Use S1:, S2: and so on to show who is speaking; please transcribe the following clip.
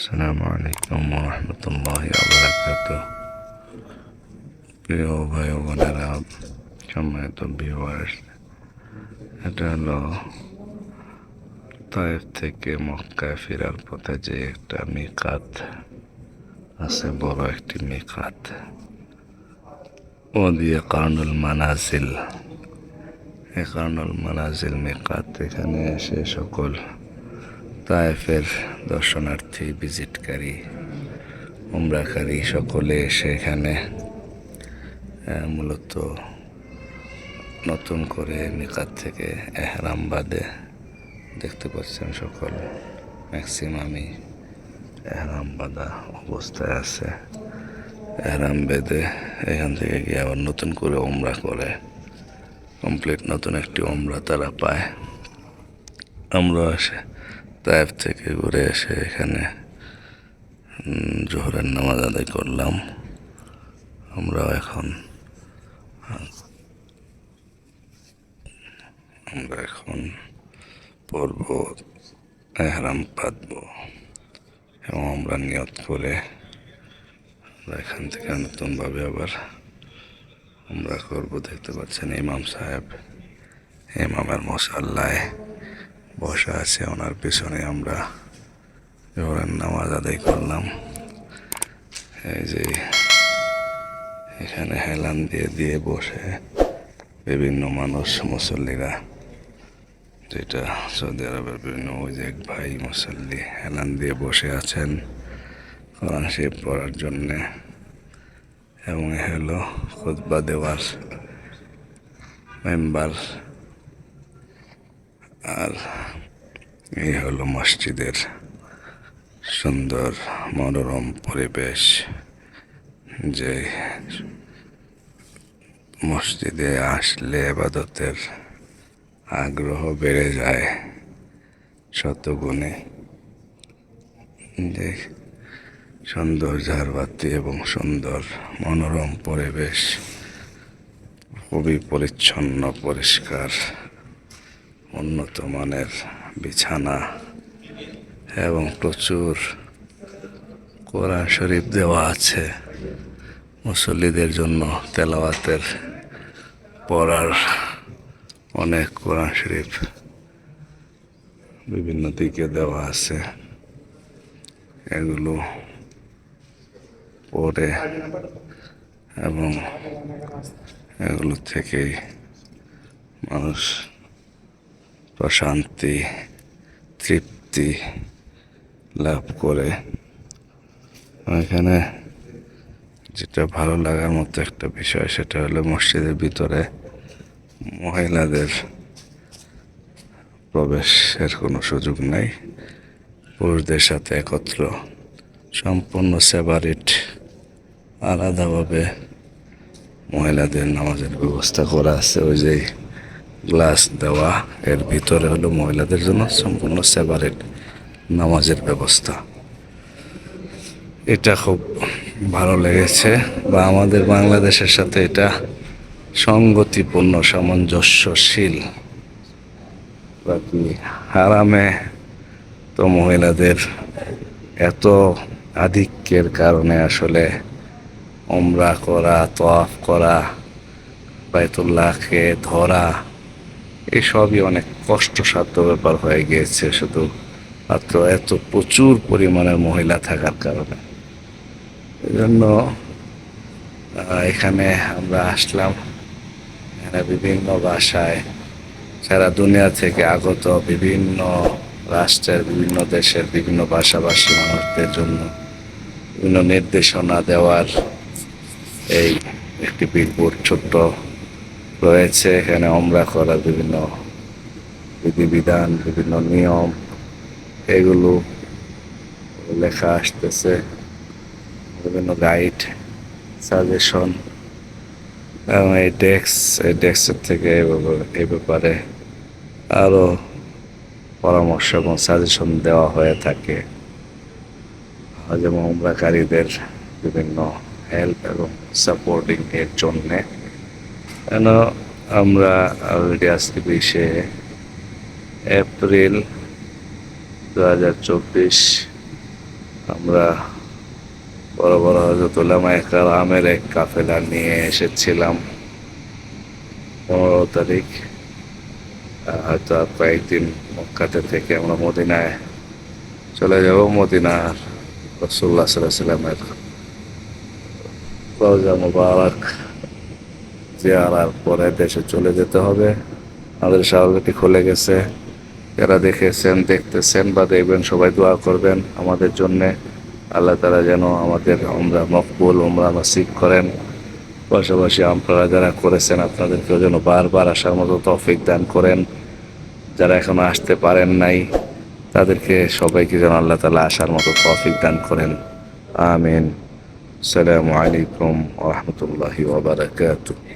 S1: আসসালামু আলাইকুম রহমতুল্লাহি বারাকাতুহ। প্রিয় ভাই ও বোনেরা, সম্মানিত ভিউয়ার্স, এটা হলো তায়েফ থেকে মক্কায় ফেরার পথে যে একটা মিকাত আছে, বড় একটি মিকাত, ও দিয়ে কারনুল মানাজিল। এই কারনুল মানাজিল মিকাত, এখানে এসে সকল তায়েফের দর্শনার্থী, ভিজিটকারী, উমরাকারী সকলে এসে এখানে মূলত নতুন করে মিকাত থেকে এহরাম বাঁধে। দেখতে পাচ্ছেন সকল ম্যাক্সিমামই এহরাম বাঁধা অবস্থায় আছে। এহরাম বেঁধে এখান থেকে গিয়ে আবার নতুন করে উমরা করে কমপ্লিট নতুন একটি উমরা তারা পায়। আমরা এসে তায়েফ থেকে ঘুরে এসে এখানে জোহরের নামাজ আদায় করলাম। আমরা এখন পড়ব, এহরাম বাঁধব এবং আমরা নিয়ত করে আমরা এখান থেকে নতুনভাবে আবার আমরা করবো। দেখতে পাচ্ছেন ইমাম সাহেব ইমামের মুসাল্লায় বসা আছে, ওনার পিছনে আমরা জোহরের নামাজ আদায় করলাম। এই যে এখানে হেলান দিয়ে দিয়ে বসে বিভিন্ন মানুষ, মুসল্লিরা, যেটা সৌদি আরবের বিভিন্ন, ওই যে এক ভাই মুসল্লি হেলান দিয়ে বসে আছেন কোরআন শরীফ পড়ার জন্যে, এবং হলো খুতবা দেওয়ার মেম্বার। আর এই হলো মসজিদের সুন্দর মনোরম পরিবেশ, যে মসজিদে আসলে ইবাদতের আগ্রহ বেড়ে যায় শতগুণে। যে সুন্দর ঝাড়বাতি এবং সুন্দর মনোরম পরিবেশ, খুবই পরিচ্ছন্ন, পরিষ্কার, উন্নত মানের বিছানা এবং প্রচুর কোরআন শরীফ দেওয়া আছে মুসল্লিদের জন্য তেলাওয়াতের পড়ার। অনেক কোরআন শরীফ বিভিন্ন দিকে দেওয়া আছে, এগুলো পড়ে এবং এগুলো থেকেই মানুষ প্রশান্তি, তৃপ্তি লাভ করে। এখানে যেটা ভালো লাগার মতো একটা বিষয়, সেটা হলো মসজিদের ভিতরে মহিলাদের প্রবেশের কোনো সুযোগ নাই। পুরুষদের সাথে একত্র সম্পূর্ণ সেপারেট, আলাদাভাবে মহিলাদের নামাজের ব্যবস্থা করা আছে। ওই যে গ্লাস দেওয়া, এর ভিতরে হলো মহিলাদের জন্য সম্পূর্ণ সেপারেট নামাজের ব্যবস্থা। এটা খুব ভালো লেগেছে, বা আমাদের বাংলাদেশের সাথে এটা সঙ্গতিপূর্ণ, সামঞ্জস্যশীল। বাকি হারামে তো মহিলাদের এত আধিক্যের কারণে আসলে উমরা করা, তওয়াফ করা, বাইতুল্লাহকে ধরা, এসবই অনেক কষ্টসাধ্য ব্যাপার হয়ে গিয়েছে, শুধু মাত্র এত প্রচুর পরিমাণের মহিলা থাকার কারণে। এজন্য এখানে আমরা আসলাম। এখানে বিভিন্ন ভাষায় সারা দুনিয়া থেকে আগত বিভিন্ন রাষ্ট্রের, বিভিন্ন দেশের, বিভিন্ন ভাষাভাষী মানুষদের জন্য বিভিন্ন নির্দেশনা দেওয়ার এই একটি বিলবোর্ড ছোট্ট রয়েছে। এখানে উমরা করার বিভিন্ন বিধিবিধান, বিভিন্ন নিয়ম, এগুলো লেখা আসতেছে, বিভিন্ন গাইড, সাজেশন, এবং এই ডেস্কের থেকে এই ব্যাপারে আরও পরামর্শ এবং সাজেশন দেওয়া হয়ে থাকে, যেমন উমরাকারীদের বিভিন্ন হেল্প এবং সাপোর্টিং এর জন্যে। কেন আমরা অলরেডি আজকে 20শে এপ্রিল 2024 আমরা বড় বড় হযরত উলামায়ে কেরামের এক কাফেলা নিয়ে এসেছিলাম 15 তারিখ। হয়তো আর কয়েকদিন মক্কাতে থেকে আমরা মদিনায় চলে যাব। মদিনার রাসূলুল্লাহ সাল্লাল্লাহু আলাইহি ওয়াসাল্লামের রওজা মুবারক জিয়ারার পরে দেশে চলে যেতে হবে। আমাদের শাহবাগটি খুলে গেছে। যারা দেখেছেন, দেখতেছেন বা দেখবেন, সবাই দোয়া করবেন আমাদের জন্যে। আল্লাহ তাআলা যেন আমাদের উমরা মকবুল, উমরা নসিব করেন। পাশাপাশি আপনারা যারা করেছেন আপনাদেরকেও যেন বারবার আসার মতো তৌফিক দান করেন। যারা এখনো আসতে পারেন নাই তাদেরকে সবাইকে যেন আল্লাহ তাআলা আসার মতো তৌফিক দান করেন। আমিন। আসসালামু আলাইকুম ওয়া রাহমাতুল্লাহি ওয়া বারাকাতুহু।